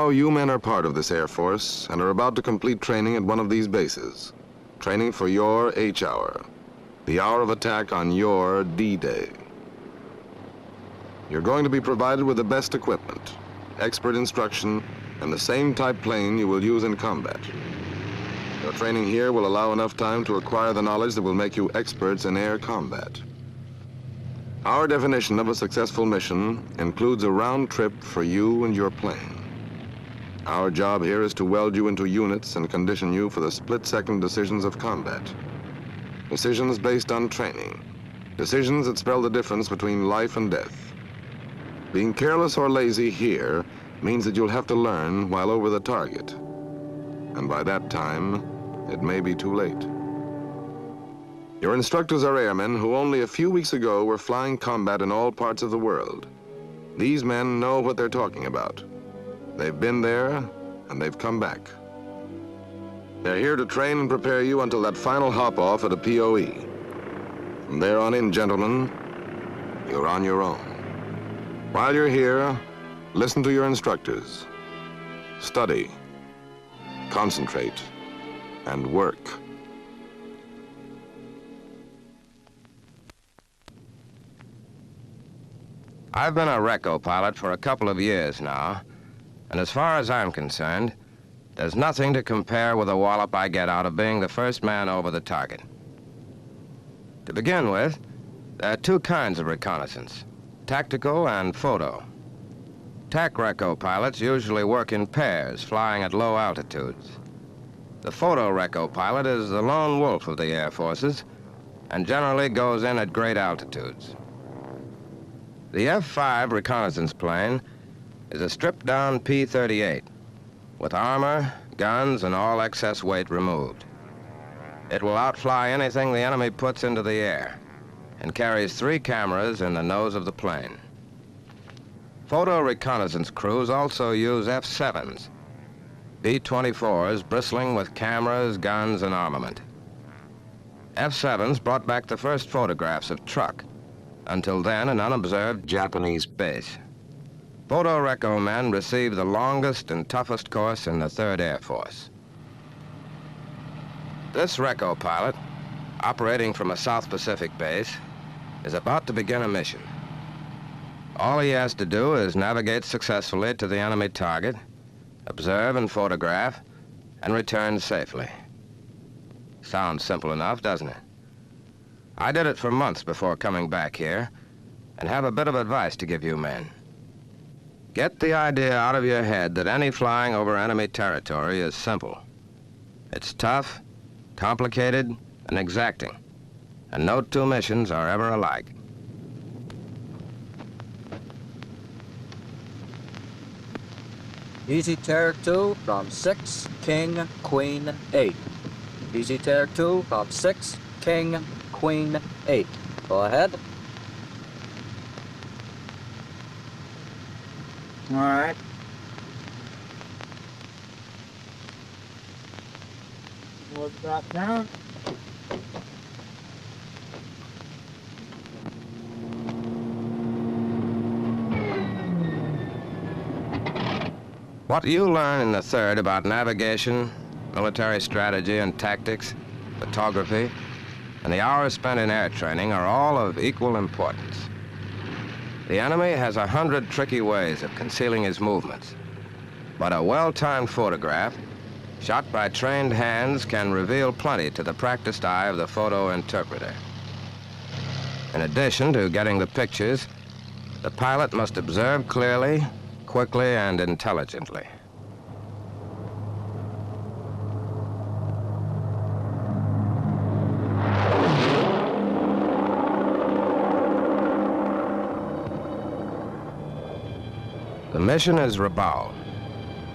Now, you men are part of this Air Force and are about to complete training at one of these bases. Training for your H-hour, the hour of attack on your D-Day. You're going to be provided with the best equipment, expert instruction, and the same type plane you will use in combat. Your training here will allow enough time to acquire the knowledge that will make you experts in air combat. Our definition of a successful mission includes a round trip for you and your plane. Our job here is to weld you into units and condition you for the split-second decisions of combat. Decisions based on training. Decisions that spell the difference between life and death. Being careless or lazy here means that you'll have to learn while over the target. And by that time, it may be too late. Your instructors are airmen who only a few weeks ago were flying combat in all parts of the world. These men know what they're talking about. They've been there, and they've come back. They're here to train and prepare you until that final hop-off at a POE. From there on in, gentlemen, you're on your own. While you're here, listen to your instructors. Study, concentrate, and work. I've been a Reco pilot for a couple of years now, and as far as I'm concerned, there's nothing to compare with the wallop I get out of being the first man over the target. To begin with, there are two kinds of reconnaissance, tactical and photo. TAC Reco pilots usually work in pairs, flying at low altitudes. The photo Reco pilot is the lone wolf of the Air Forces and generally goes in at great altitudes. The F-5 reconnaissance plane is a stripped-down P-38 with armor, guns, and all excess weight removed. It will outfly anything the enemy puts into the air and carries 3 cameras in the nose of the plane. Photo reconnaissance crews also use F-7s, B-24s bristling with cameras, guns, and armament. F-7s brought back the first photographs of truck, until then an unobserved Japanese base. Photo Reco men receive the longest and toughest course in the 3rd Air Force. This Reco pilot, operating from a South Pacific base, is about to begin a mission. All he has to do is navigate successfully to the enemy target, observe and photograph, and return safely. Sounds simple enough, doesn't it? I did it for months before coming back here, and have a bit of advice to give you men. Get the idea out of your head that any flying over enemy territory is simple. It's tough, complicated, and exacting, and no two missions are ever alike. Easy Terror 2 from 6, King, Queen, 8. Easy Terror 2 from 6, King, Queen, 8. Go ahead. All right. We'll drop down. What you learn in the 3rd about navigation, military strategy and tactics, photography, and the hours spent in air training are all of equal importance. The enemy has 100 tricky ways of concealing his movements, but a well-timed photograph, shot by trained hands, can reveal plenty to the practiced eye of the photo interpreter. In addition to getting the pictures, the pilot must observe clearly, quickly, and intelligently. The mission is Rabaul,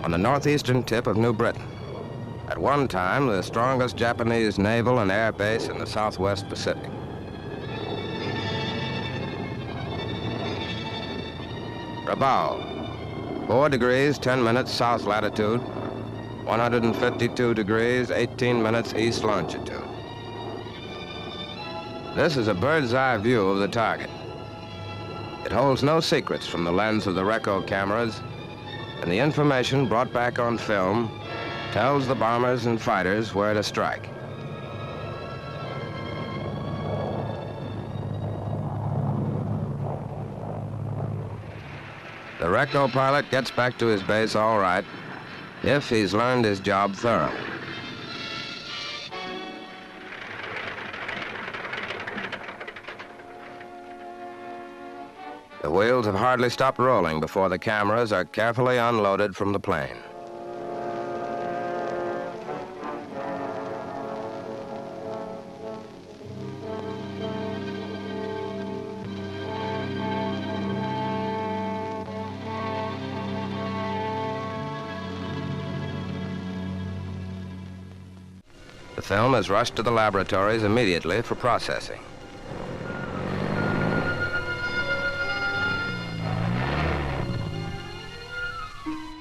on the northeastern tip of New Britain. At one time, the strongest Japanese naval and air base in the Southwest Pacific. Rabaul, 4 degrees, 10 minutes south latitude, 152 degrees, 18 minutes east longitude. This is a bird's eye view of the target. It holds no secrets from the lens of the Reco cameras, and the information brought back on film tells the bombers and fighters where to strike. The Reco pilot gets back to his base all right if he's learned his job thoroughly. The wheels have hardly stopped rolling before the cameras are carefully unloaded from the plane. The film is rushed to the laboratories immediately for processing.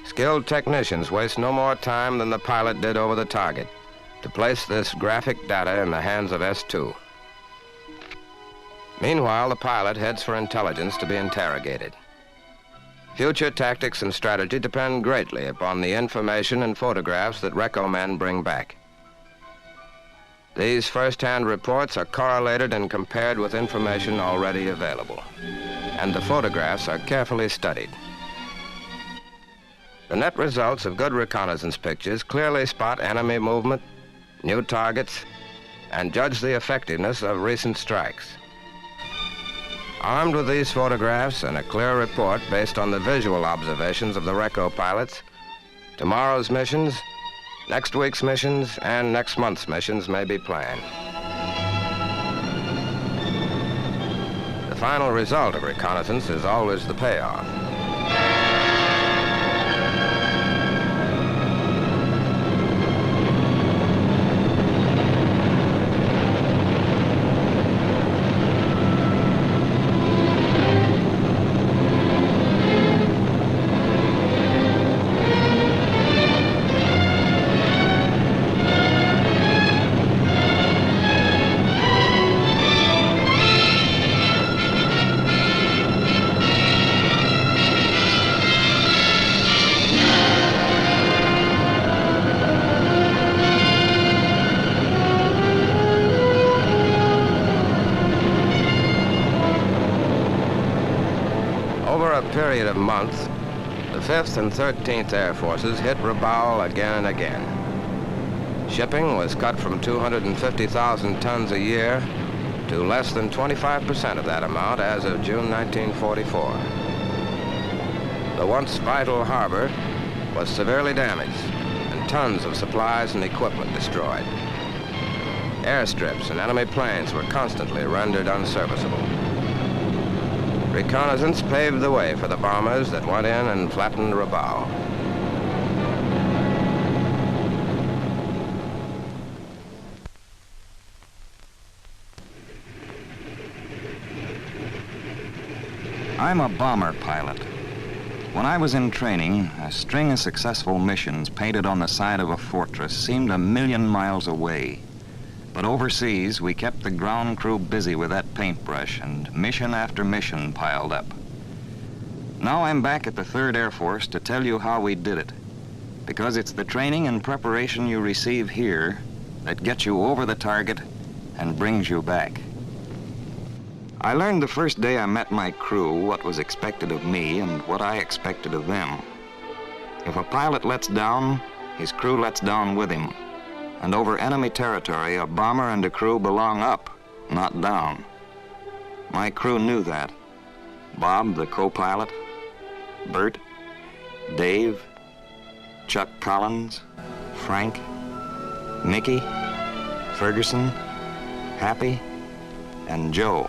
Skilled technicians waste no more time than the pilot did over the target to place this graphic data in the hands of S2. Meanwhile, the pilot heads for intelligence to be interrogated. Future tactics and strategy depend greatly upon the information and photographs that Reco men bring back. These first-hand reports are correlated and compared with information already available, and the photographs are carefully studied. The net results of good reconnaissance pictures clearly spot enemy movement, new targets, and judge the effectiveness of recent strikes. Armed with these photographs and a clear report based on the visual observations of the Reco pilots, tomorrow's missions, next week's missions, and next month's missions may be planned. The final result of reconnaissance is always the payoff. Over a period of months, the 5th and 13th Air Forces hit Rabaul again and again. Shipping was cut from 250,000 tons a year to less than 25% of that amount as of June 1944. The once vital harbor was severely damaged and tons of supplies and equipment destroyed. Airstrips and enemy planes were constantly rendered unserviceable. Reconnaissance paved the way for the bombers that went in and flattened Rabaul. I'm a bomber pilot. When I was in training, a string of successful missions painted on the side of a fortress seemed 1,000,000 miles away. But overseas, we kept the ground crew busy with that paintbrush, and mission after mission piled up. Now I'm back at the 3rd Air Force to tell you how we did it, because it's the training and preparation you receive here that gets you over the target and brings you back. I learned the first day I met my crew what was expected of me and what I expected of them. If a pilot lets down, his crew lets down with him. And over enemy territory, a bomber and a crew belong up, not down. My crew knew that. Bob, the co-pilot, Bert, Dave, Chuck Collins, Frank, Mickey, Ferguson, Happy, and Joe.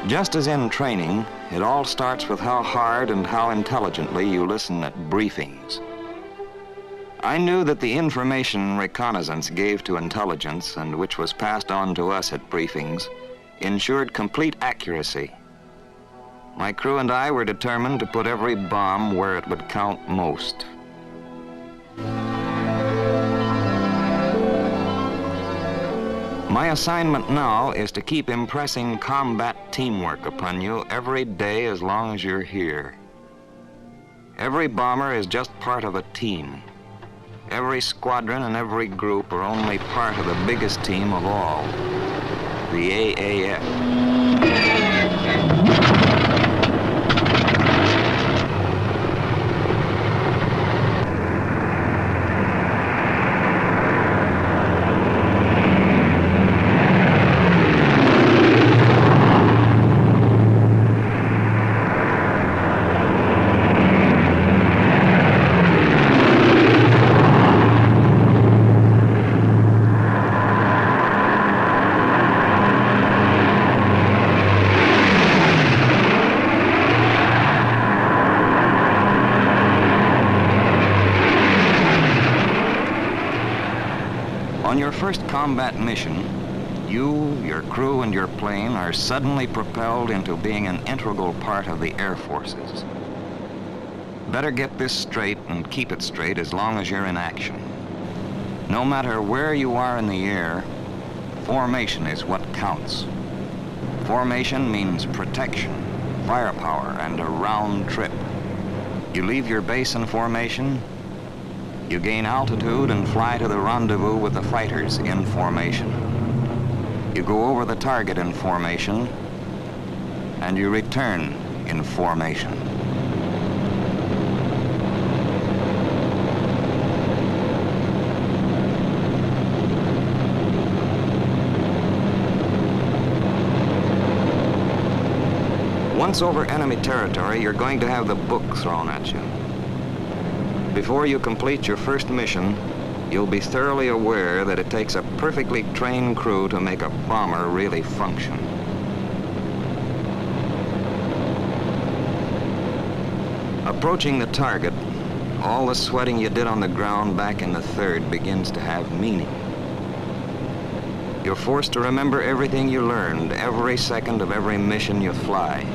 Just as in training, it all starts with how hard and how intelligently you listen at briefings. I knew that the information reconnaissance gave to intelligence and which was passed on to us at briefings ensured complete accuracy. My crew and I were determined to put every bomb where it would count most. My assignment now is to keep impressing combat teamwork upon you every day as long as you're here. Every bomber is just part of a team. Every squadron and every group are only part of the biggest team of all, the AAF. On your first combat mission, you, your crew, and your plane are suddenly propelled into being an integral part of the Air Forces. Better get this straight and keep it straight as long as you're in action. No matter where you are in the air, formation is what counts. Formation means protection, firepower, and a round trip. You leave your base in formation, you gain altitude and fly to the rendezvous with the fighters in formation. You go over the target in formation, and you return in formation. Once over enemy territory, you're going to have the book thrown at you. Before you complete your first mission, you'll be thoroughly aware that it takes a perfectly trained crew to make a bomber really function. Approaching the target, all the sweating you did on the ground back in the 3rd begins to have meaning. You're forced to remember everything you learned, every second of every mission you fly.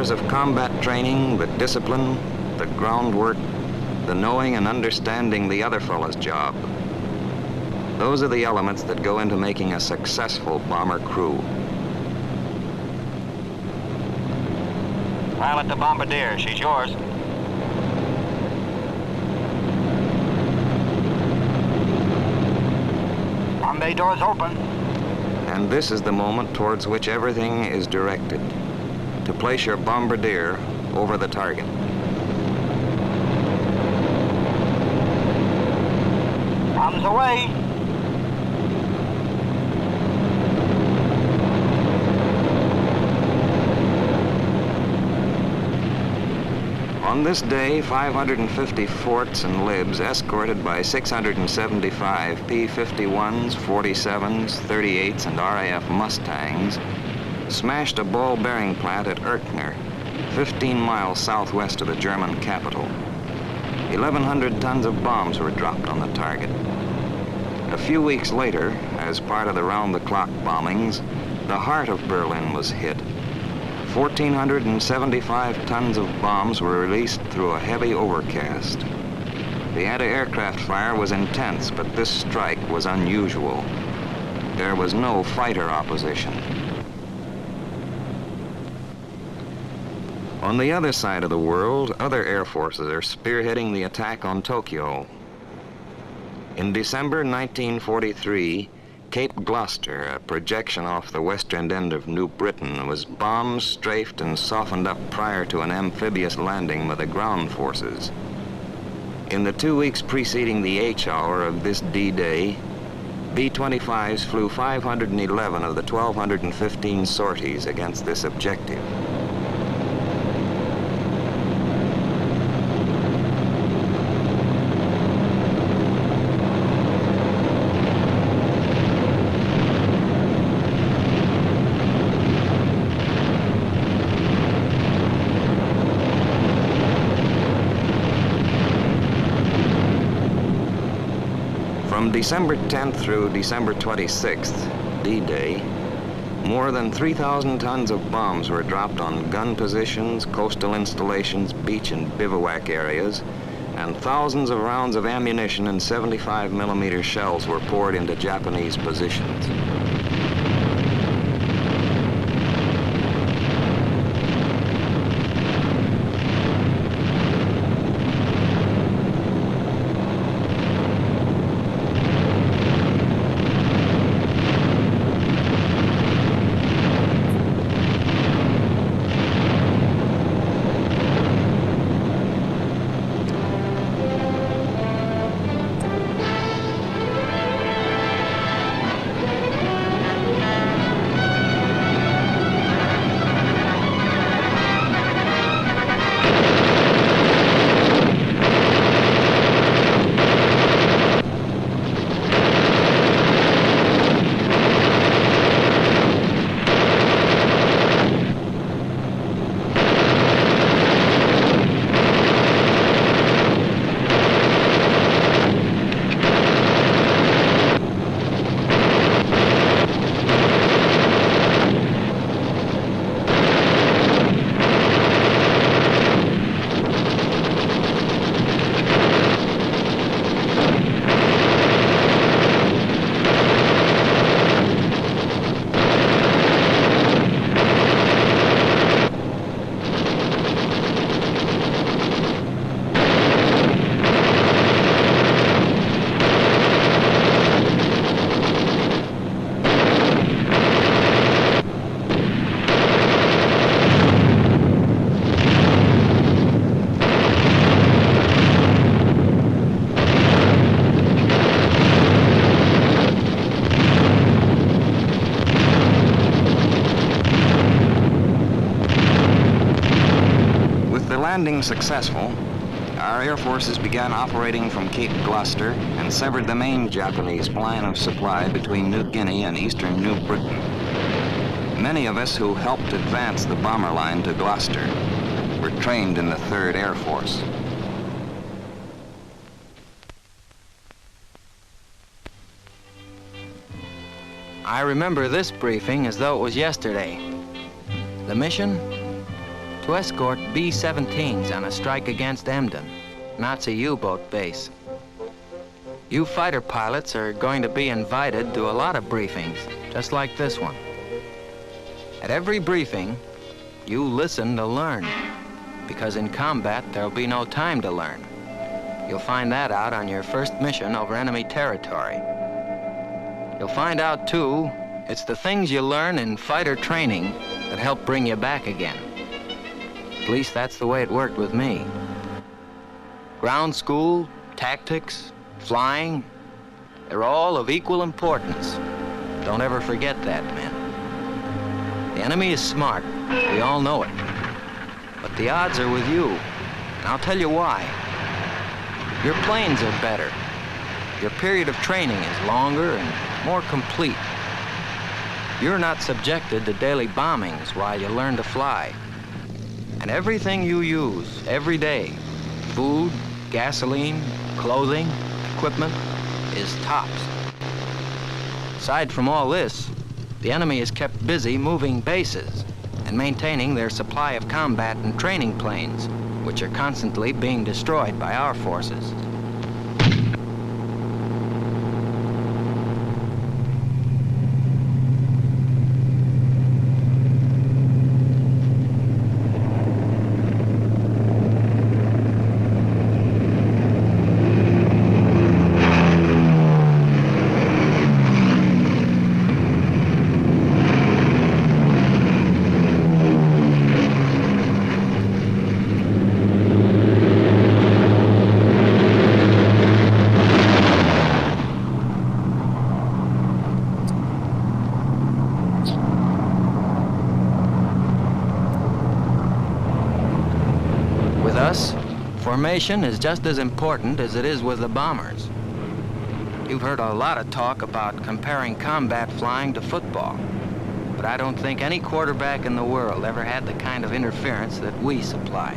Of combat training, the discipline, the groundwork, the knowing and understanding the other fellow's job. Those are the elements that go into making a successful bomber crew. Pilot the Bombardier, she's yours. Bomb bay doors open. And this is the moment towards which everything is directed. To place your Bombardier over the target. Bombs away. On this day, 550 forts and libs escorted by 675 P-51s, 47s, 38s, and RAF Mustangs smashed a ball bearing plant at Erkner, 15 miles southwest of the German capital. 1,100 tons of bombs were dropped on the target. A few weeks later, as part of the round-the-clock bombings, the heart of Berlin was hit. 1,475 tons of bombs were released through a heavy overcast. The anti-aircraft fire was intense, but this strike was unusual. there was no fighter opposition. On the other side of the world, other air forces are spearheading the attack on Tokyo. In December 1943, Cape Gloucester, a projection off the western end of New Britain, was bombed, strafed, and softened up prior to an amphibious landing by the ground forces. In the 2 weeks preceding the H hour of this D-Day, B-25s flew 511 of the 1,215 sorties against this objective. From December 10th through December 26th, D-Day, more than 3,000 tons of bombs were dropped on gun positions, coastal installations, beach and bivouac areas, and thousands of rounds of ammunition and 75mm shells were poured into Japanese positions. Landing successful, our air forces began operating from Cape Gloucester and severed the main Japanese line of supply between New Guinea and eastern New Britain. Many of us who helped advance the bomber line to Gloucester were trained in the 3rd Air Force. I remember this briefing as though it was yesterday. The mission? To escort B-17s on a strike against Emden, Nazi U-boat base. You fighter pilots are going to be invited to a lot of briefings, just like this one. At every briefing, you listen to learn, because in combat there'll be no time to learn. You'll find that out on your first mission over enemy territory. You'll find out, too, it's the things you learn in fighter training that help bring you back again. At least that's the way it worked with me. Ground school, tactics, flying, they're all of equal importance. Don't ever forget that, men. The enemy is smart, we all know it. But the odds are with you, and I'll tell you why. Your planes are better. Your period of training is longer and more complete. You're not subjected to daily bombings while you learn to fly. And everything you use every day, food, gasoline, clothing, equipment, is tops. Aside from all this, the enemy is kept busy moving bases and maintaining their supply of combat and training planes, which are constantly being destroyed by our forces. Formation is just as important as it is with the bombers. You've heard a lot of talk about comparing combat flying to football, but I don't think any quarterback in the world ever had the kind of interference that we supply.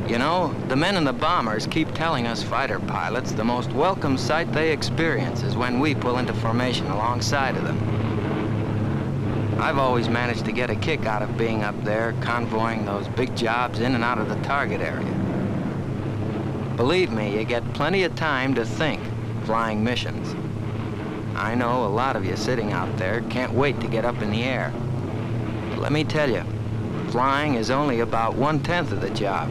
You know, the men in the bombers keep telling us fighter pilots the most welcome sight they experience is when we pull into formation alongside of them. I've always managed to get a kick out of being up there convoying those big jobs in and out of the target area. Believe me, you get plenty of time to think flying missions. I know a lot of you sitting out there can't wait to get up in the air. But let me tell you, flying is only about 1/10 of the job.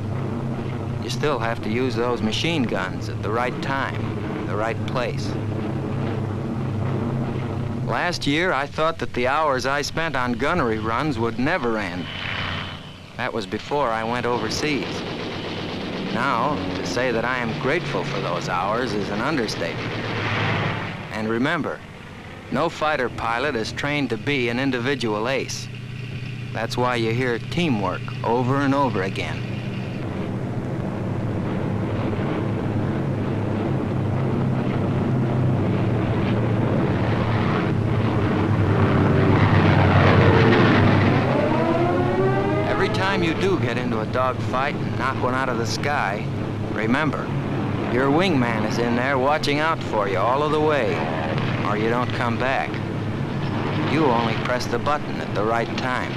You still have to use those machine guns at the right time, the right place. Last year, I thought that the hours I spent on gunnery runs would never end. That was before I went overseas. Now, to say that I am grateful for those hours is an understatement. And remember, no fighter pilot is trained to be an individual ace. That's why you hear teamwork over and over again. You do get into a dogfight and knock one out of the sky, remember, your wingman is in there watching out for you all of the way, or you don't come back. You only press the button at the right time.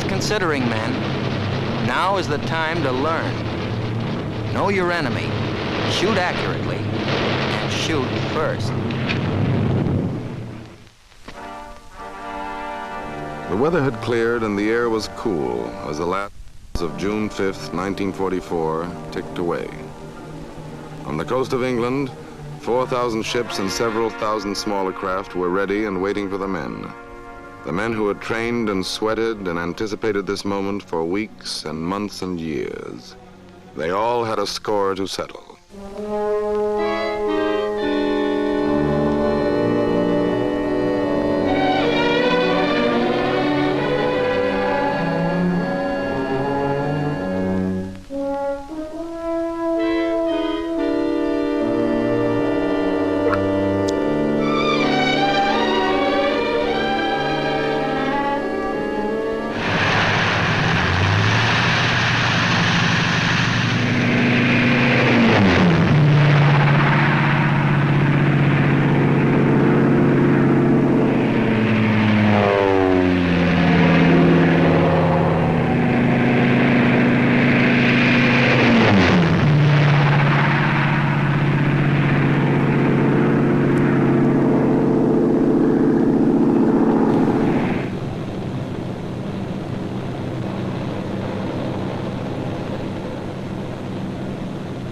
Considering, men, now is the time to learn. Know your enemy, shoot accurately, and shoot first. The weather had cleared and the air was cool as the last of June 5th, 1944 ticked away. On the coast of England, 4,000 ships and several thousand smaller craft were ready and waiting for the men. The men who had trained and sweated and anticipated this moment for weeks and months and years. They all had a score to settle.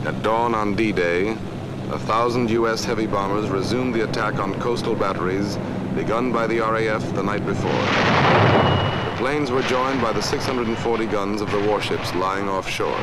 At dawn on D-Day, 1,000 U.S. heavy bombers resumed the attack on coastal batteries begun by the RAF the night before. The planes were joined by the 640 guns of the warships lying offshore.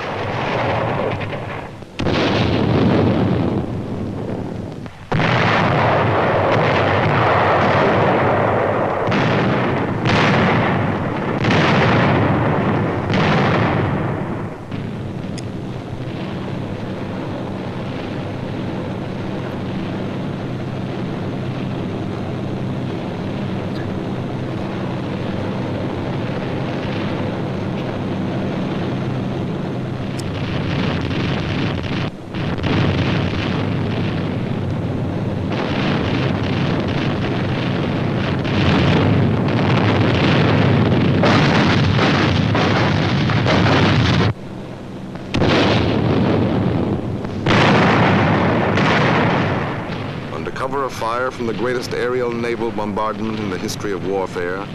Cover of fire from the greatest aerial naval bombardment in the history of warfare,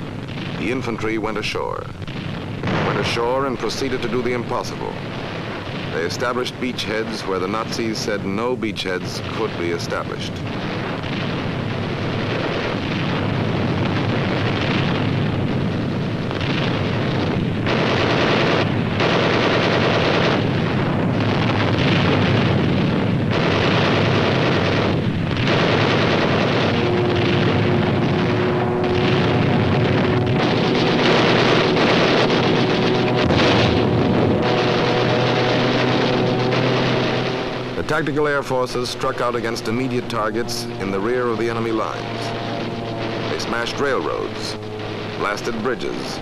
the infantry went ashore. Went ashore and proceeded to do the impossible. They established beachheads where the Nazis said no beachheads could be established. Tactical air forces struck out against immediate targets in the rear of the enemy lines. They smashed railroads, blasted bridges,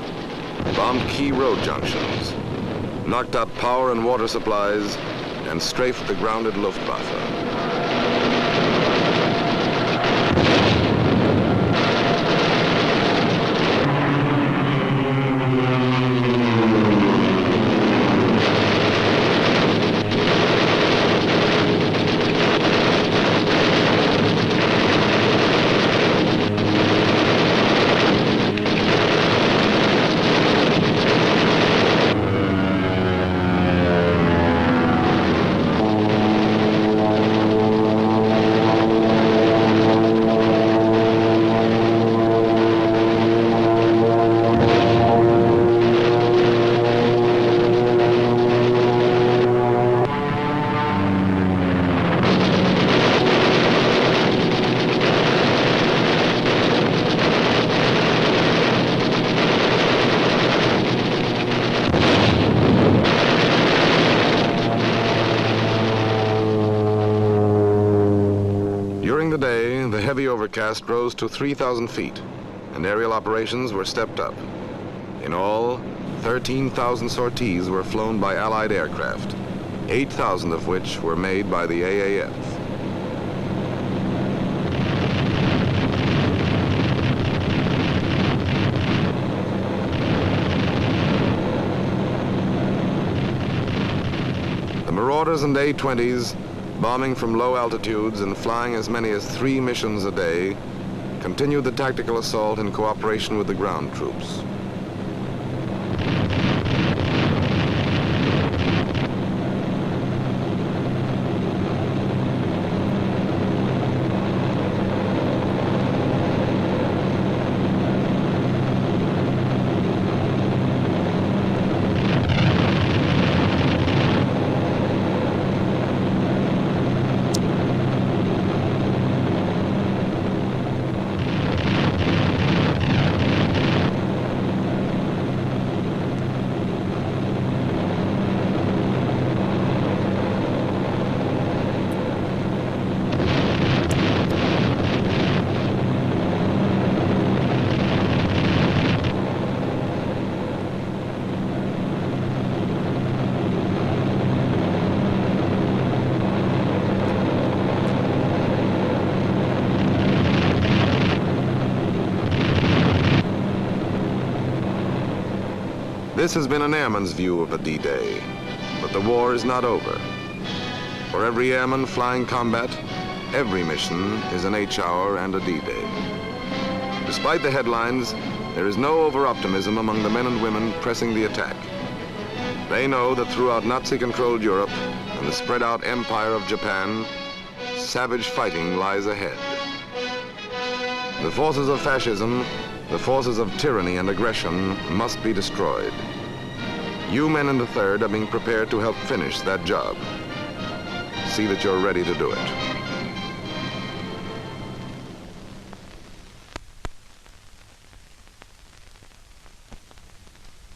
bombed key road junctions, knocked out power and water supplies, and strafed the grounded Luftwaffe. Heavy overcast rose to 3,000 feet, and aerial operations were stepped up. In all, 13,000 sorties were flown by Allied aircraft, 8,000 of which were made by the AAF. The Marauders and A-20s, bombing from low altitudes and flying as many as 3 missions a day, continued the tactical assault in cooperation with the ground troops. This has been an airman's view of a D-Day, but the war is not over. For every airman flying combat, every mission is an H-hour and a D-Day. Despite the headlines, there is no over-optimism among the men and women pressing the attack. They know that throughout Nazi-controlled Europe and the spread-out empire of Japan, savage fighting lies ahead. The forces of fascism, the forces of tyranny and aggression must be destroyed. You men in the 3rd are being prepared to help finish that job. See that you're ready to do it.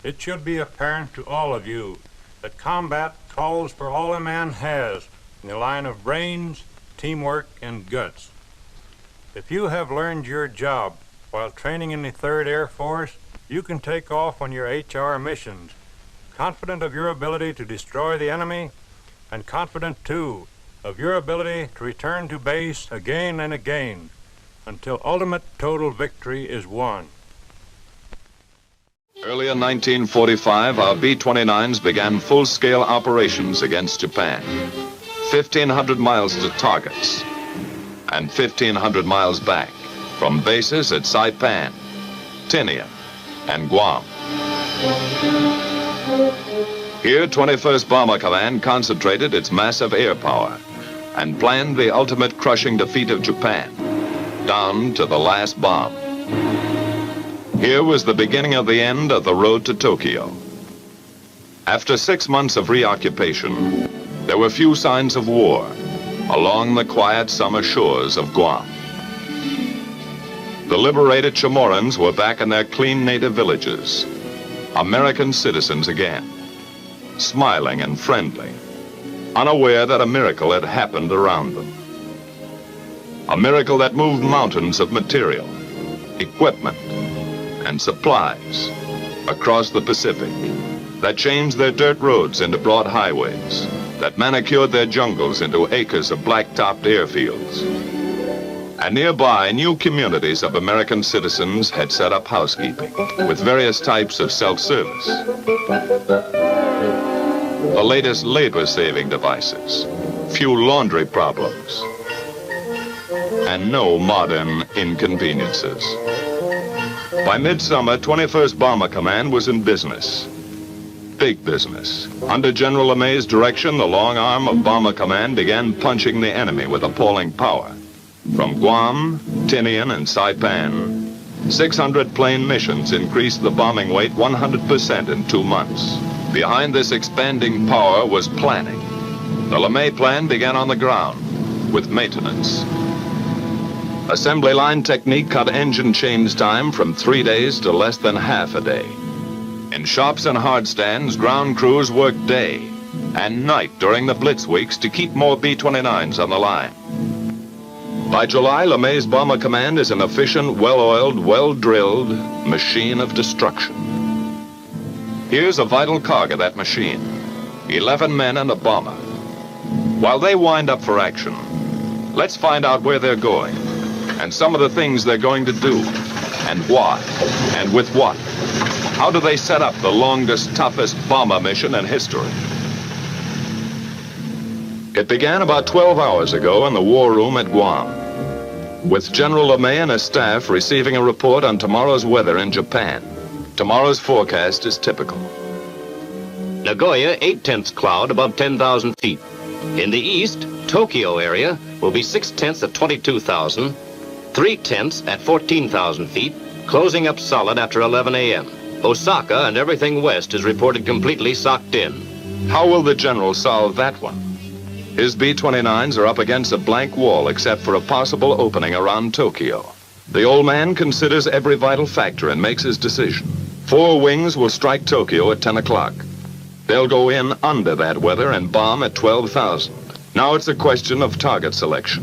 It should be apparent to all of you that combat calls for all a man has in the line of brains, teamwork, and guts. If you have learned your job while training in the 3rd Air Force, you can take off on your HR missions, confident of your ability to destroy the enemy, and confident, too, of your ability to return to base again and again until ultimate total victory is won. Early in 1945, our B-29s began full-scale operations against Japan. 1,500 miles to targets and 1,500 miles back from bases at Saipan, Tinian, and Guam. Here, 21st Bomber Command concentrated its massive air power and planned the ultimate crushing defeat of Japan, down to the last bomb. Here was the beginning of the end of the road to Tokyo. After 6 months of reoccupation, there were few signs of war along the quiet summer shores of Guam. The liberated Chamorros were back in their clean native villages, American citizens again, smiling and friendly, unaware that a miracle had happened around them. A miracle that moved mountains of material, equipment, and supplies across the Pacific, that changed their dirt roads into broad highways, that manicured their jungles into acres of black-topped airfields. And nearby, new communities of American citizens had set up housekeeping with various types of self-service. The latest labor-saving devices, few laundry problems, and no modern inconveniences. By midsummer, 21st Bomber Command was in business. Big business. Under General LeMay's direction, the long arm of Bomber Command began punching the enemy with appalling power. From Guam, Tinian, and Saipan, 600 plane missions increased the bombing weight 100% in 2 months. Behind this expanding power was planning. The LeMay plan began on the ground with maintenance. Assembly line technique cut engine change time from 3 days to less than half a day. In shops and hard stands, ground crews worked day and night during the blitz weeks to keep more B-29s on the line. By July, LeMay's Bomber Command is an efficient, well-oiled, well-drilled machine of destruction. Here's a vital cog of that machine, 11 men and a bomber. While they wind up for action, let's find out where they're going and some of the things they're going to do and why and with what. How do they set up the longest, toughest bomber mission in history? It began about 12 hours ago in the war room at Guam, with General LeMay and his staff receiving a report on tomorrow's weather in Japan. Tomorrow's forecast is typical. Nagoya, 8/10 cloud above 10,000 feet. In the east, Tokyo area will be 6/10 of 22,000, 3/10 at 14,000 feet, closing up solid after 11 a.m. Osaka and everything west is reported completely socked in. How will the general solve that one? His B-29s are up against a blank wall except for a possible opening around Tokyo. The old man considers every vital factor and makes his decision. 4 wings will strike Tokyo at 10 o'clock. They'll go in under that weather and bomb at 12,000. Now it's a question of target selection.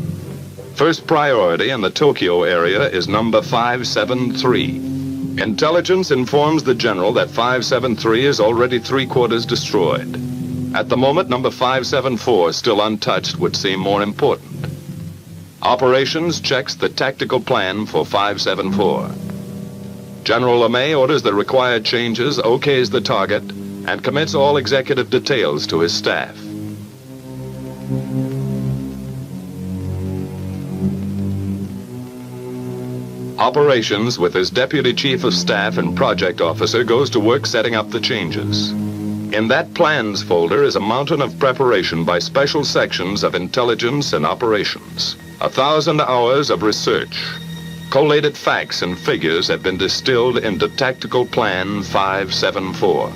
First priority in the Tokyo area is number 573. Intelligence informs the general that 573 is already 3/4 destroyed. At the moment, number 574, still untouched, would seem more important. Operations checks the tactical plan for 574. General LeMay orders the required changes, okays the target, and commits all executive details to his staff. Operations, with his deputy chief of staff and project officer, goes to work setting up the changes. In that plans folder is a mountain of preparation by special sections of intelligence and operations. 1,000 hours of research, Collated facts and figures have been distilled into Tactical Plan 574.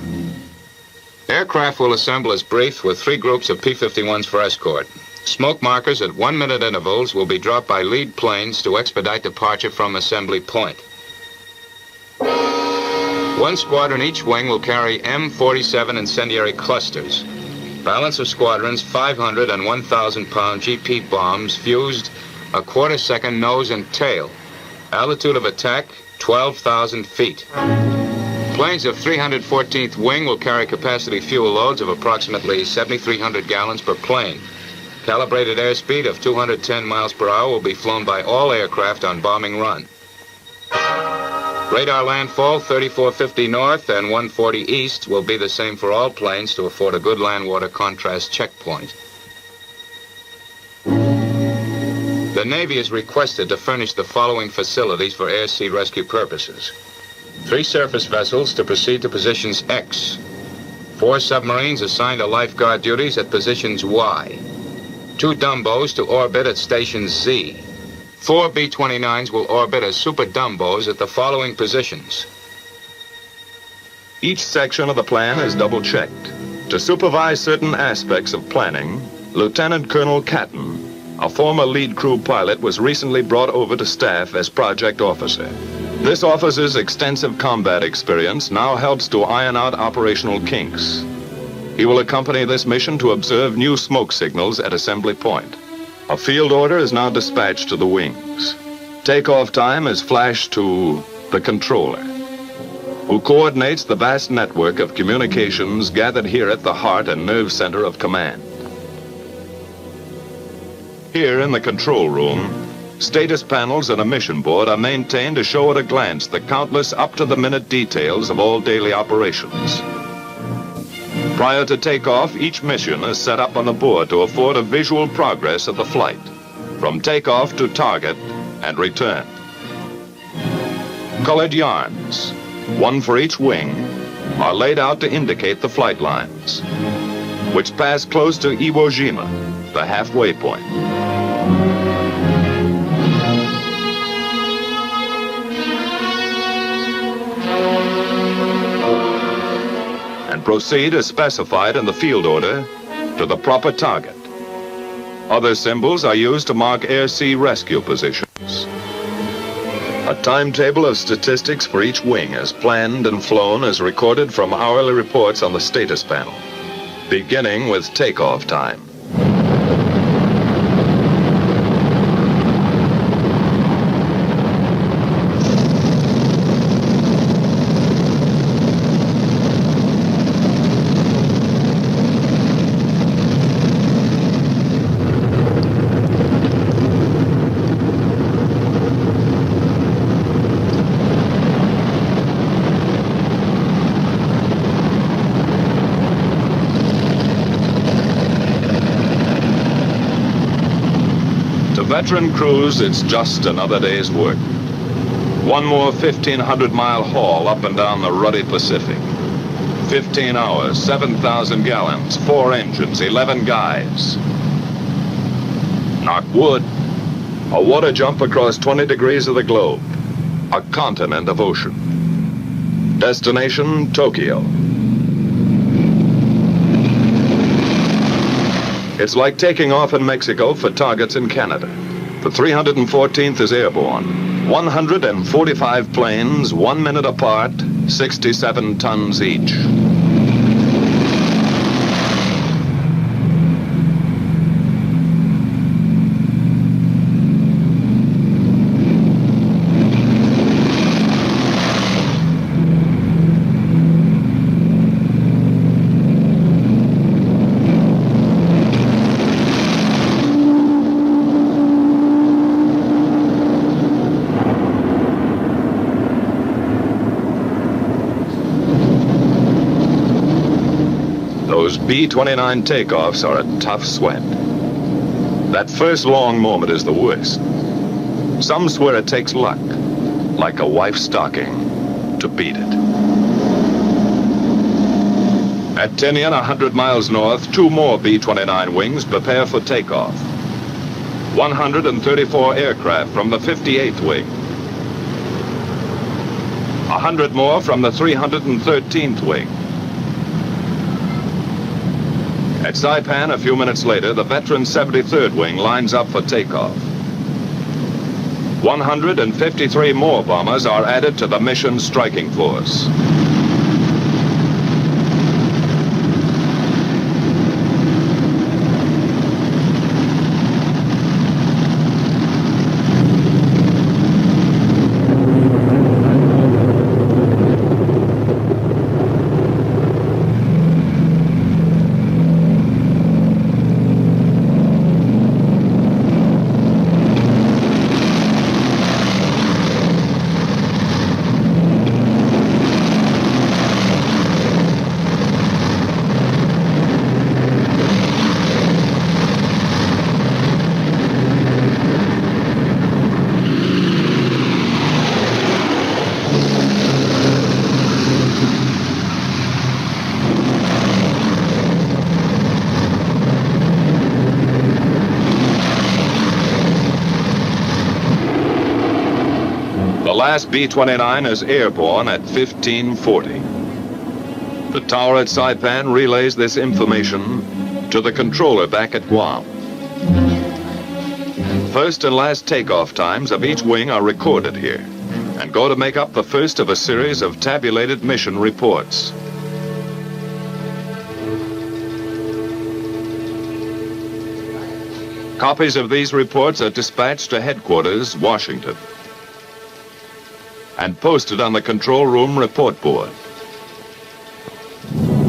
Aircraft will assemble as briefed with 3 groups of P-51s for escort. Smoke markers at 1-minute intervals will be dropped by lead planes to expedite departure from assembly point. 1 squadron each wing will carry M47 incendiary clusters. Balance of squadrons, 500 and 1,000-pound GP bombs fused a quarter-second nose and tail. Altitude of attack, 12,000 feet. Planes of 314th Wing will carry capacity fuel loads of approximately 7,300 gallons per plane. Calibrated airspeed of 210 miles per hour will be flown by all aircraft on bombing run. Radar landfall 3450 north and 140 east will be the same for all planes to afford a good land-water contrast checkpoint. The Navy is requested to furnish the following facilities for air-sea rescue purposes. 3 surface vessels to proceed to positions X. 4 submarines assigned to lifeguard duties at positions Y. 2 Dumbos to orbit at stations Z. 4 B-29s will orbit as super Dumbos at the following positions. Each section of the plan is double-checked. To supervise certain aspects of planning, Lieutenant Colonel Catton, a former lead crew pilot, was recently brought over to staff as project officer. This officer's extensive combat experience now helps to iron out operational kinks. He will accompany this mission to observe new smoke signals at assembly point. A field order is now dispatched to the wings. Takeoff time is flashed to the controller, who coordinates the vast network of communications gathered here at the heart and nerve center of command. Here in the control room, status panels and a mission board are maintained to show at a glance the countless up-to-the-minute details of all daily operations. Prior to takeoff, each mission is set up on the board to afford a visual progress of the flight, from takeoff to target and return. Colored yarns, 1 for each wing, are laid out to indicate the flight lines, which pass close to Iwo Jima, the halfway point. And proceed as specified in the field order to the proper target. Other symbols are used to mark air-sea rescue positions. A timetable of statistics for each wing is planned and flown as recorded from hourly reports on the status panel, beginning with takeoff time. Veteran crews, it's just another day's work. One more 1,500-mile haul up and down the ruddy Pacific. 15 hours, 7,000 gallons, 4 engines, 11 guys. Knock wood. A water jump across 20 degrees of the globe. A continent of ocean. Destination, Tokyo. It's like taking off in Mexico for targets in Canada. The 314th is airborne. 145 planes, 1 minute apart, 67 tons each. Those B-29 takeoffs are a tough sweat. That first long moment is the worst. Some swear it takes luck, like a wife's stocking, to beat it. At Tinian, 100 miles north, 2 more B-29 wings prepare for takeoff. 134 aircraft from the 58th Wing, 100 more from the 313th Wing. At Saipan, a few minutes later, the veteran 73rd Wing lines up for takeoff. 153 more bombers are added to the mission striking force. The last B-29 is airborne at 1540. The tower at Saipan relays this information to the controller back at Guam. First and last takeoff times of each wing are recorded here and go to make up the first of a series of tabulated mission reports. Copies of these reports are dispatched to headquarters, Washington, and posted on the control room report board.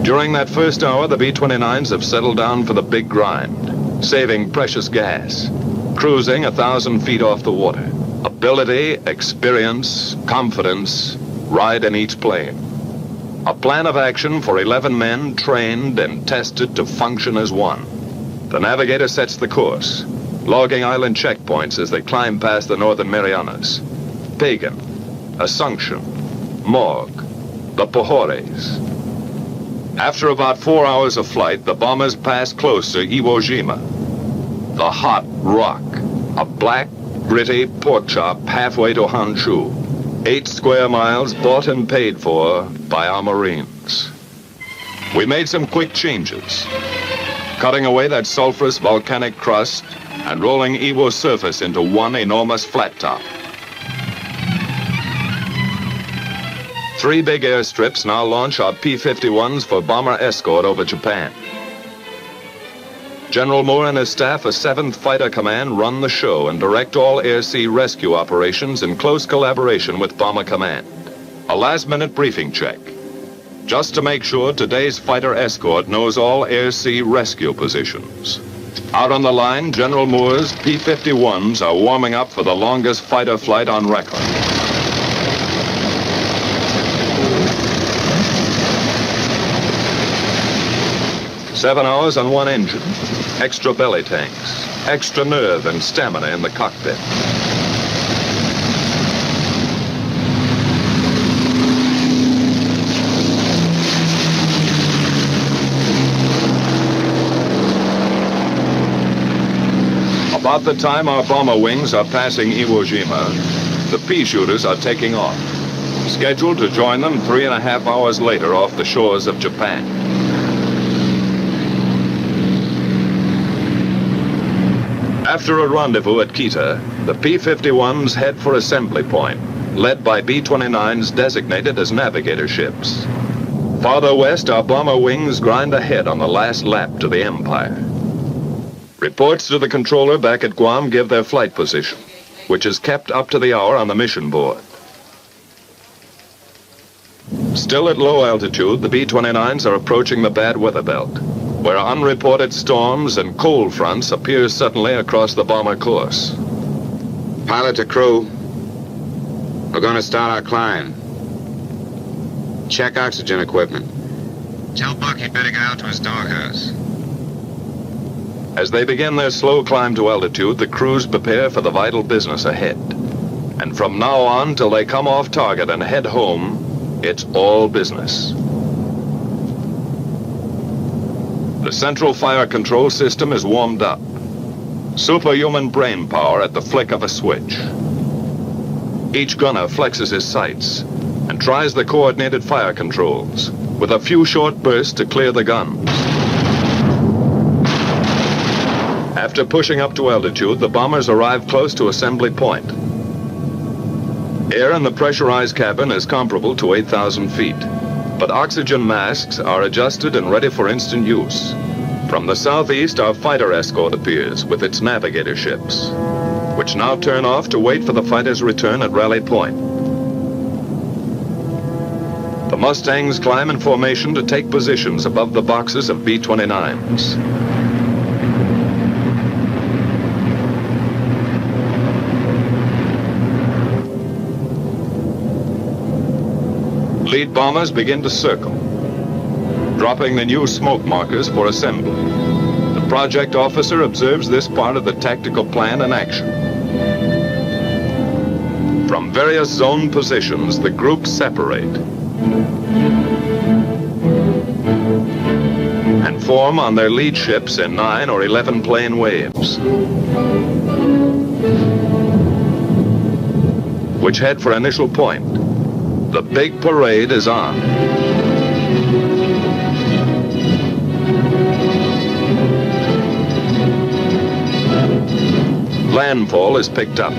During that first hour, the B-29s have settled down for the big grind, saving precious gas, cruising 1,000 feet off the water. Ability, experience, confidence ride in each plane. A plan of action for 11 men trained and tested to function as one. The navigator sets the course, logging island checkpoints as they climb past the Northern Marianas. Pagan, Assumption, Morgue, the Pohores. After about 4 hours of flight, the bombers pass close to Iwo Jima, the hot rock, a black, gritty pork chop halfway to Honshu. 8 square miles bought and paid for by our Marines. We made some quick changes, cutting away that sulfurous volcanic crust and rolling Iwo's surface into one enormous flat top. 3 big airstrips now launch our P-51s for bomber escort over Japan. General Moore and his staff of 7th Fighter Command run the show and direct all air-sea rescue operations in close collaboration with Bomber Command. A last-minute briefing check, just to make sure today's fighter escort knows all air-sea rescue positions. Out on the line, General Moore's P-51s are warming up for the longest fighter flight on record. Seven hours on one engine, extra belly tanks, extra nerve and stamina in the cockpit. About the time our bomber wings are passing Iwo Jima, the pea shooters are taking off, scheduled to join them 3.5 hours later off the shores of Japan. After a rendezvous at Kita, the P-51s head for assembly point, led by B-29s designated as navigator ships. Farther west, our bomber wings grind ahead on the last lap to the Empire. Reports to the controller back at Guam give their flight position, which is kept up to the hour on the mission board. Still at low altitude, the B-29s are approaching the bad weather belt, where unreported storms and cold fronts appear suddenly across the bomber course. Pilot to crew, we're going to start our climb. Check oxygen equipment. Tell Buck he'd better get out to his doghouse. As they begin their slow climb to altitude, the crews prepare for the vital business ahead. And from now on till they come off target and head home, it's all business. The central fire control system is warmed up. Superhuman brain power at the flick of a switch. Each gunner flexes his sights and tries the coordinated fire controls, with a few short bursts to clear the guns. After pushing up to altitude, the bombers arrive close to assembly point. Air in the pressurized cabin is comparable to 8,000 feet, but oxygen masks are adjusted and ready for instant use. From the southeast, our fighter escort appears with its navigator ships, which now turn off to wait for the fighters' return at rally point. The Mustangs climb in formation to take positions above the boxes of B-29s. Lead bombers begin to circle, dropping the new smoke markers for assembly. The project officer observes this part of the tactical plan in action. From various zone positions, the groups separate and form on their lead ships in 9 or 11 plane waves, which head for initial point. The big parade is on. Landfall is picked up,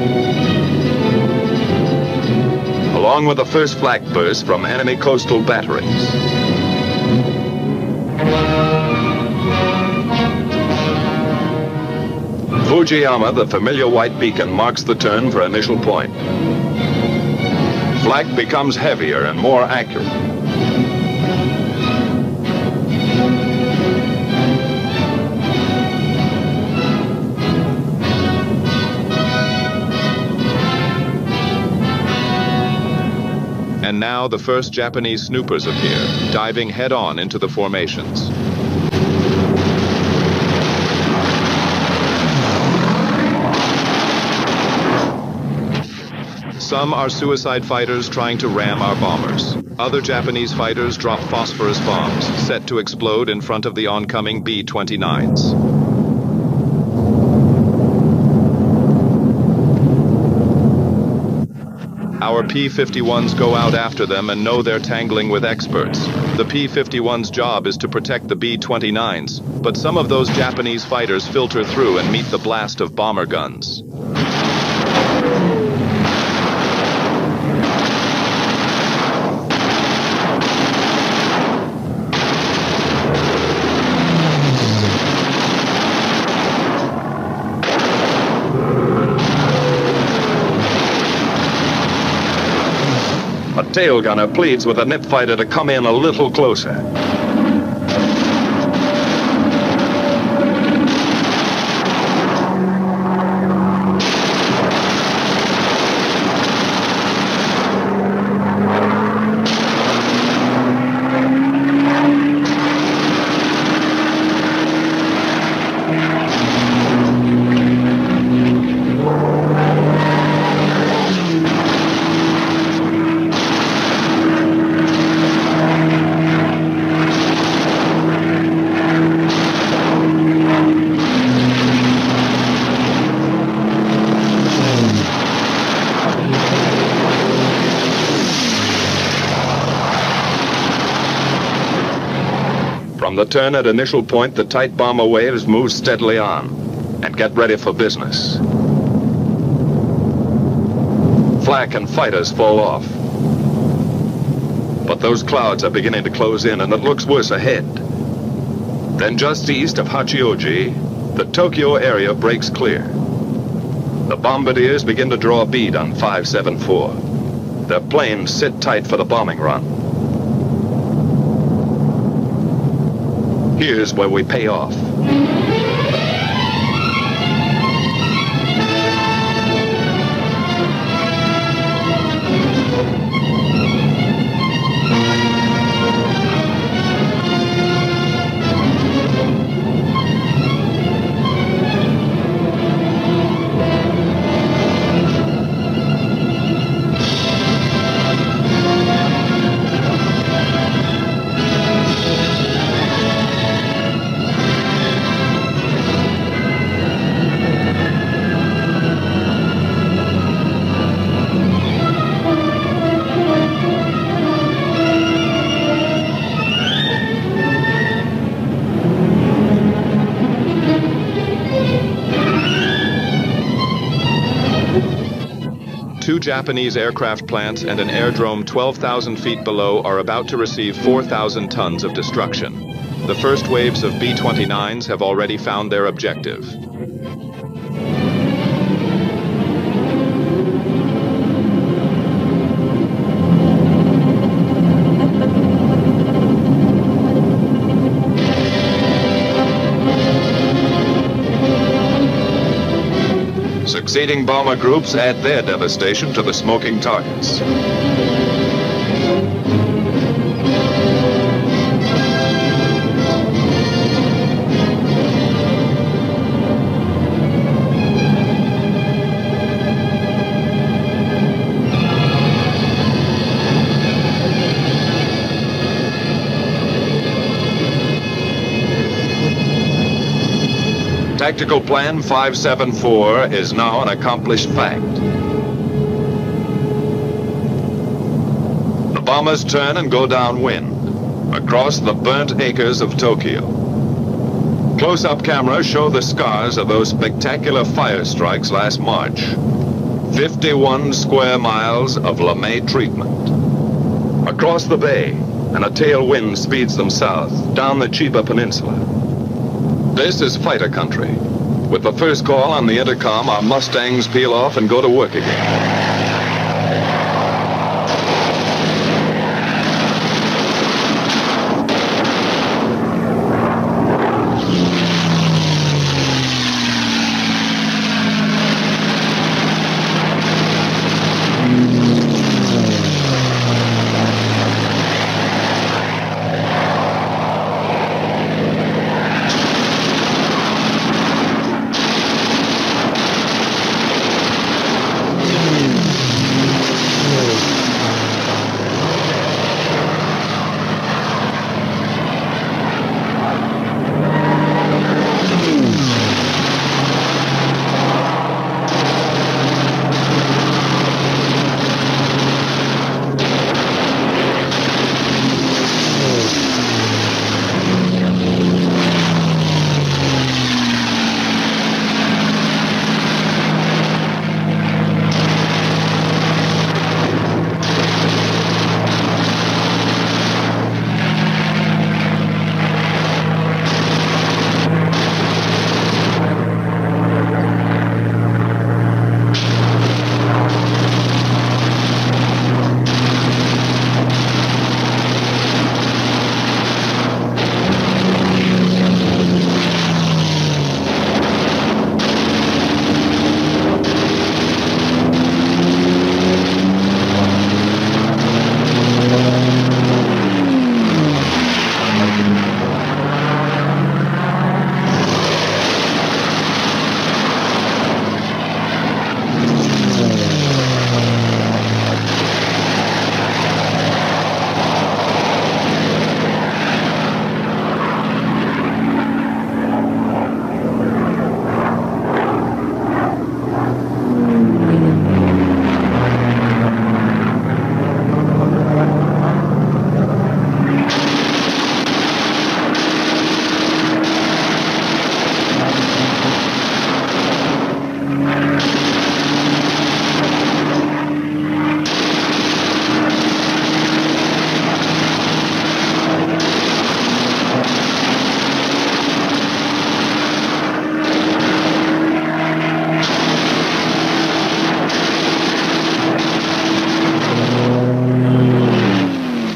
along with the first flak burst from enemy coastal batteries. Fujiyama, the familiar white beacon, marks the turn for initial point. Flak becomes heavier and more accurate. And now the first Japanese snoopers appear, diving head-on into the formations. Some are suicide fighters trying to ram our bombers. Other Japanese fighters drop phosphorus bombs, set to explode in front of the oncoming B-29s. Our P-51s go out after them and know they're tangling with experts. The P-51's job is to protect the B-29s, but some of those Japanese fighters filter through and meet the blast of bomber guns. A tail gunner pleads with a nip fighter to come in a little closer. From the turn at initial point, the tight bomber waves move steadily on and get ready for business. Flak and fighters fall off. But those clouds are beginning to close in and it looks worse ahead. Then just east of Hachioji, the Tokyo area breaks clear. The bombardiers begin to draw a bead on 574. Their planes sit tight for the bombing run. Here's where we pay off. 2 Japanese aircraft plants and an airdrome 12,000 feet below are about to receive 4,000 tons of destruction. The first waves of B-29s have already found their objective. Succeeding bomber groups add their devastation to the smoking targets. Tactical Plan 574 is now an accomplished fact. The bombers turn and go downwind, across the burnt acres of Tokyo. Close-up cameras show the scars of those spectacular fire strikes last March. 51 square miles of LeMay treatment. Across the bay, and a tailwind speeds them south, down the Chiba Peninsula. This is fighter country. With the first call on the intercom, our Mustangs peel off and go to work again.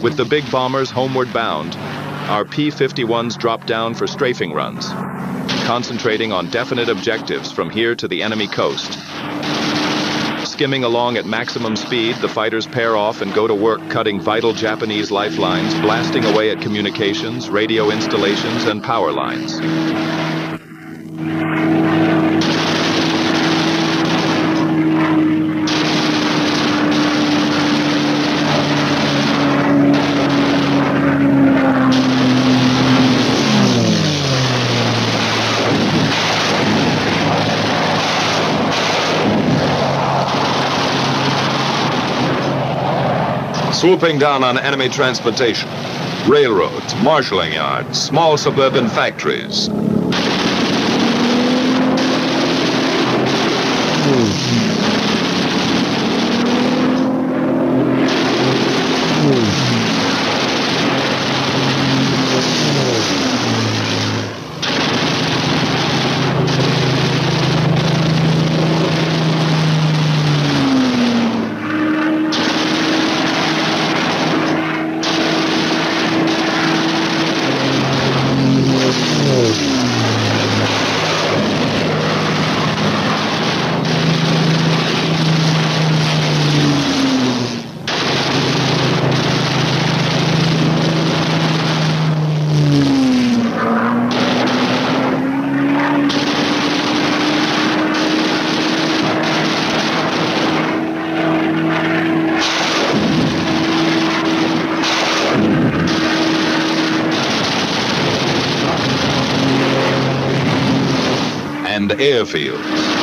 With the big bombers homeward bound, our P-51s drop down for strafing runs, concentrating on definite objectives from here to the enemy coast. Skimming along at maximum speed, the fighters pair off and go to work cutting vital Japanese lifelines, blasting away at communications, radio installations, and power lines. Swooping down on enemy transportation, railroads, marshalling yards, small suburban factories. and airfields.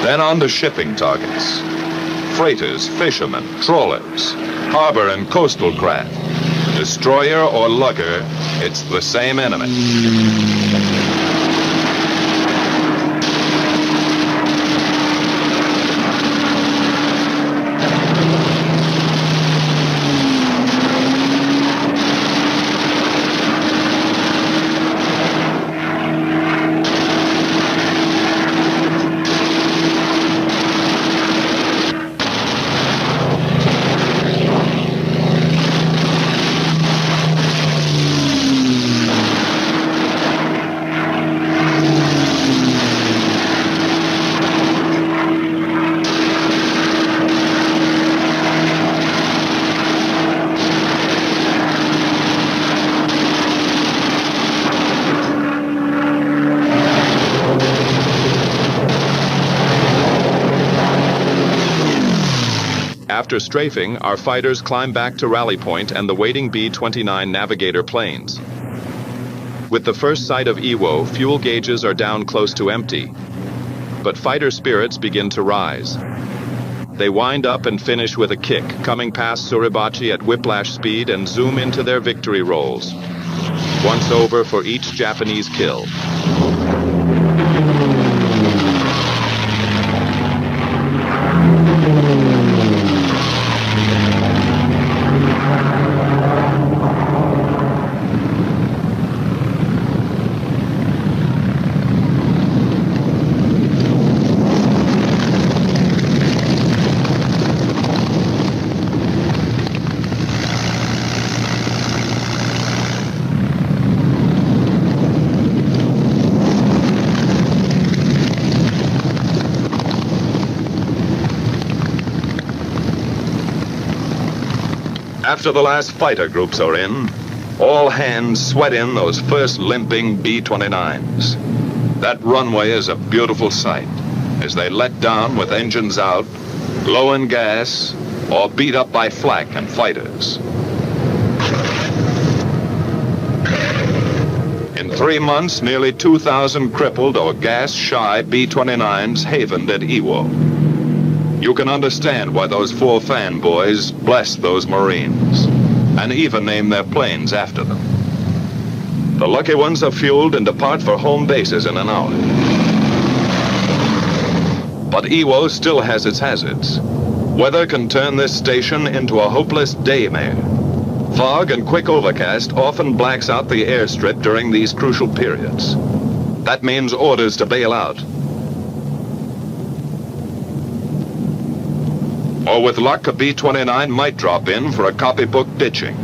Then on to shipping targets. Freighters, fishermen, trawlers, harbor and coastal craft. Destroyer or lugger, it's the same enemy. After strafing, our fighters climb back to rally point and the waiting B-29 Navigator planes. With the first sight of Iwo, fuel gauges are down close to empty, but fighter spirits begin to rise. They wind up and finish with a kick, coming past Suribachi at whiplash speed and zoom into their victory rolls. Once over for each Japanese kill. After the last fighter groups are in, all hands sweat in those first limping B-29s. That runway is a beautiful sight as they let down with engines out, low in gas, or beat up by flak and fighters. In 3 months, nearly 2,000 crippled or gas-shy B-29s havened at Iwo. You can understand why those 4 fanboys blessed those Marines, and even named their planes after them. The lucky ones are fueled and depart for home bases in an hour. But Iwo still has its hazards. Weather can turn this station into a hopeless daymare. Fog and quick overcast often blacks out the airstrip during these crucial periods. That means orders to bail out. Or with luck, a B-29 might drop in for a copybook ditching.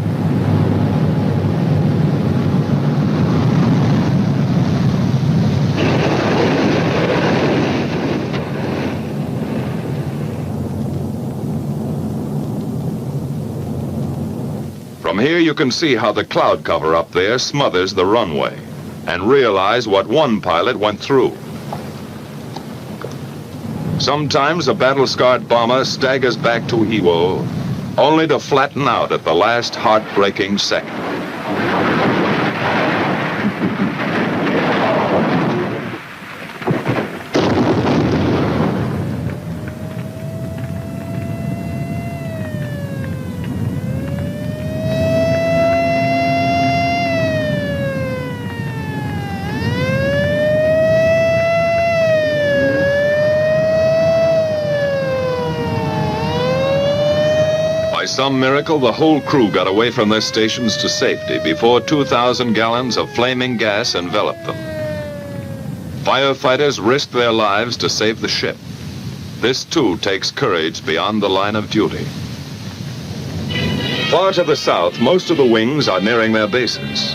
From here you can see how the cloud cover up there smothers the runway, and realize what one pilot went through. Sometimes a battle-scarred bomber staggers back to Iwo, only to flatten out at the last heartbreaking second. By some miracle, the whole crew got away from their stations to safety before 2,000 gallons of flaming gas enveloped them. Firefighters risked their lives to save the ship. This, too, takes courage beyond the line of duty. Far to the south, most of the wings are nearing their bases.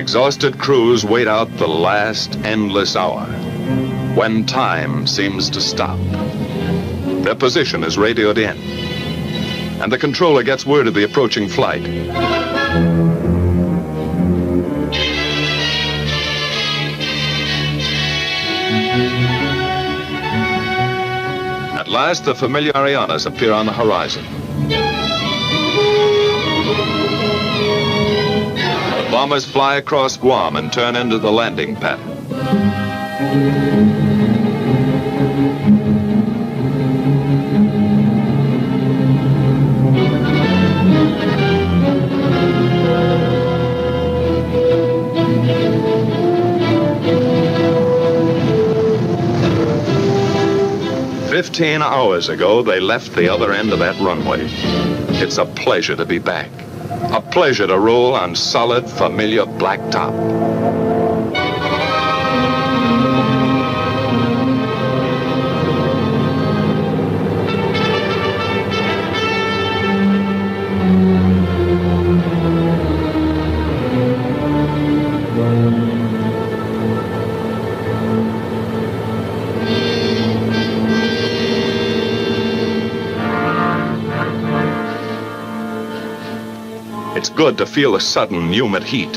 exhausted crews wait out the last endless hour, when time seems to stop. Their position is radioed in, and the controller gets word of the approaching flight. At last, the familiar Arianas appear on the horizon. The bombers fly across Guam and turn into the landing pattern. 15 hours ago, they left the other end of that runway. It's a pleasure to be back. A pleasure to roll on solid, familiar blacktop. It's good to feel the sudden, humid heat,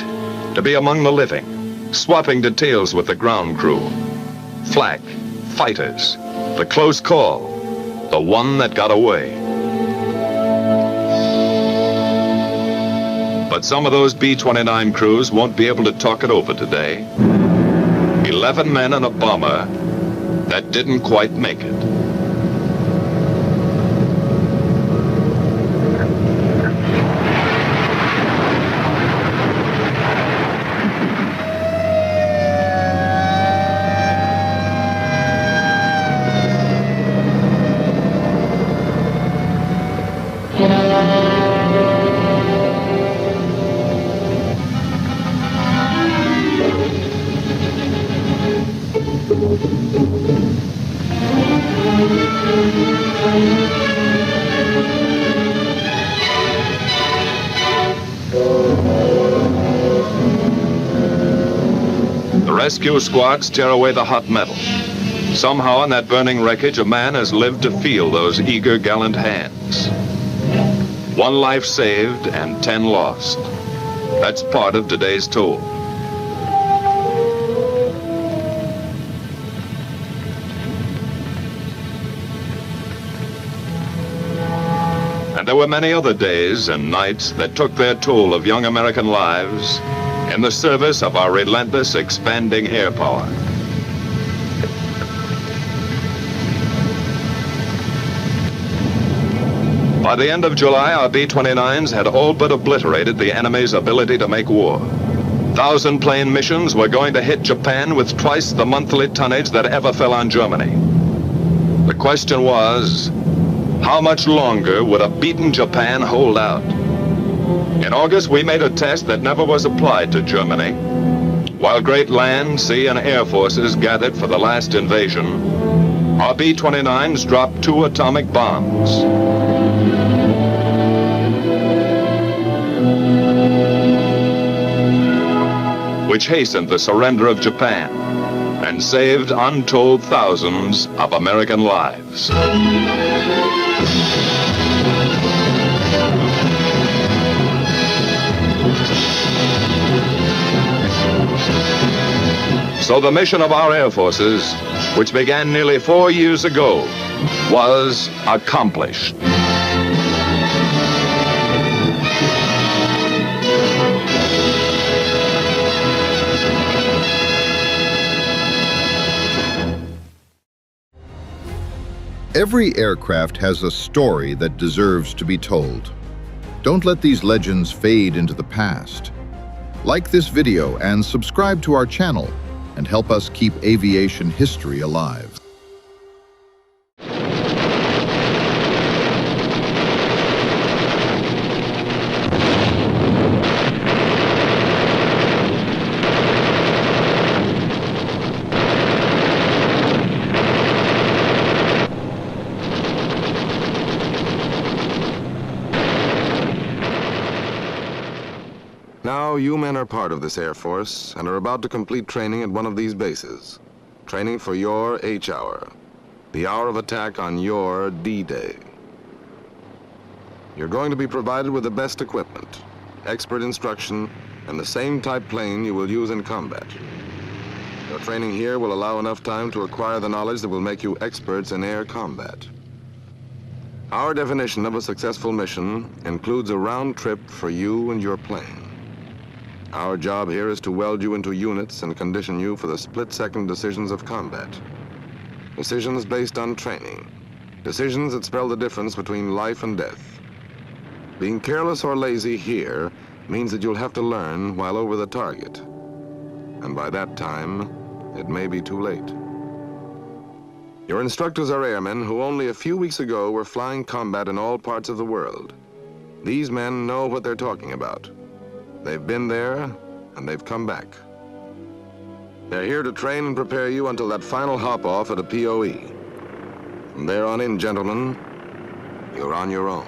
to be among the living, swapping details with the ground crew. Flak, fighters, the close call, the one that got away. But some of those B-29 crews won't be able to talk it over today. 11 men and a bomber that didn't quite make it. Rescue squads tear away the hot metal. Somehow in that burning wreckage, a man has lived to feel those eager, gallant hands. 1 life saved and 10 lost. That's part of today's toll. And there were many other days and nights that took their toll of young American lives in the service of our relentless, expanding air power. By the end of July, our B-29s had all but obliterated the enemy's ability to make war. 1,000-plane missions were going to hit Japan with twice the monthly tonnage that ever fell on Germany. The question was, how much longer would a beaten Japan hold out? In August, we made a test that never was applied to Germany. While great land, sea, and air forces gathered for the last invasion, our B-29s dropped 2 atomic bombs. Which hastened the surrender of Japan and saved untold thousands of American lives. So the mission of our air forces, which began nearly 4 years ago, was accomplished. Every aircraft has a story that deserves to be told. Don't let these legends fade into the past. Like this video and subscribe to our channel and help us keep aviation history alive. No, you men are part of this Air Force and are about to complete training at one of these bases. Training for your H-hour, the hour of attack on your D-Day. You're going to be provided with the best equipment, expert instruction, and the same type plane you will use in combat. Your training here will allow enough time to acquire the knowledge that will make you experts in air combat. Our definition of a successful mission includes a round trip for you and your plane. Our job here is to weld you into units and condition you for the split-second decisions of combat. Decisions based on training. Decisions that spell the difference between life and death. Being careless or lazy here means that you'll have to learn while over the target. And by that time, it may be too late. Your instructors are airmen who only a few weeks ago were flying combat in all parts of the world. These men know what they're talking about. They've been there, and they've come back. They're here to train and prepare you until that final hop-off at a POE. From there on in, gentlemen, you're on your own.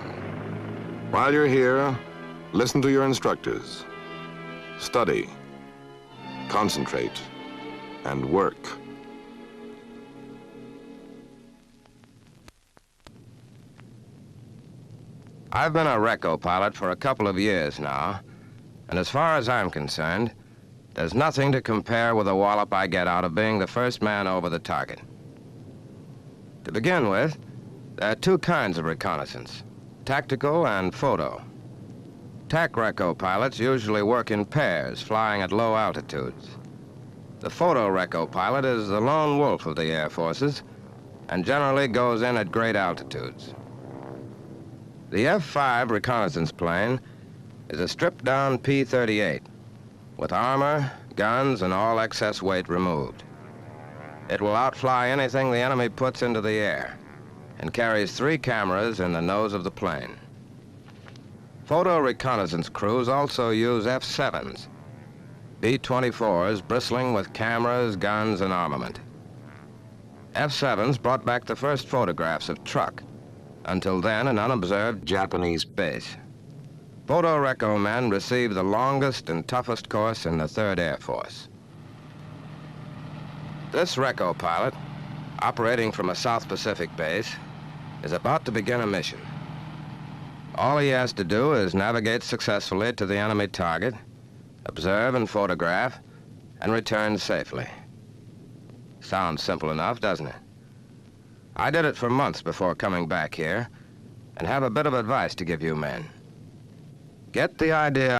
While you're here, listen to your instructors. Study, concentrate, and work. I've been a Reco pilot for a couple of years now, and as far as I'm concerned, there's nothing to compare with the wallop I get out of being the first man over the target. To begin with, there are two kinds of reconnaissance, tactical and photo. TAC Reco pilots usually work in pairs, flying at low altitudes. The photo Reco pilot is the lone wolf of the Air Forces and generally goes in at great altitudes. The F-5 reconnaissance plane is a stripped-down P-38 with armor, guns, and all excess weight removed. It will outfly anything the enemy puts into the air and carries 3 cameras in the nose of the plane. Photo reconnaissance crews also use F-7s, B-24s bristling with cameras, guns, and armament. F-7s brought back the first photographs of truck, until then an unobserved Japanese base. Photo Reco men received the longest and toughest course in the 3rd Air Force. This Reco pilot, operating from a South Pacific base, is about to begin a mission. All he has to do is navigate successfully to the enemy target, observe and photograph, and return safely. Sounds simple enough, doesn't it? I did it for months before coming back here, and have a bit of advice to give you men. Get the idea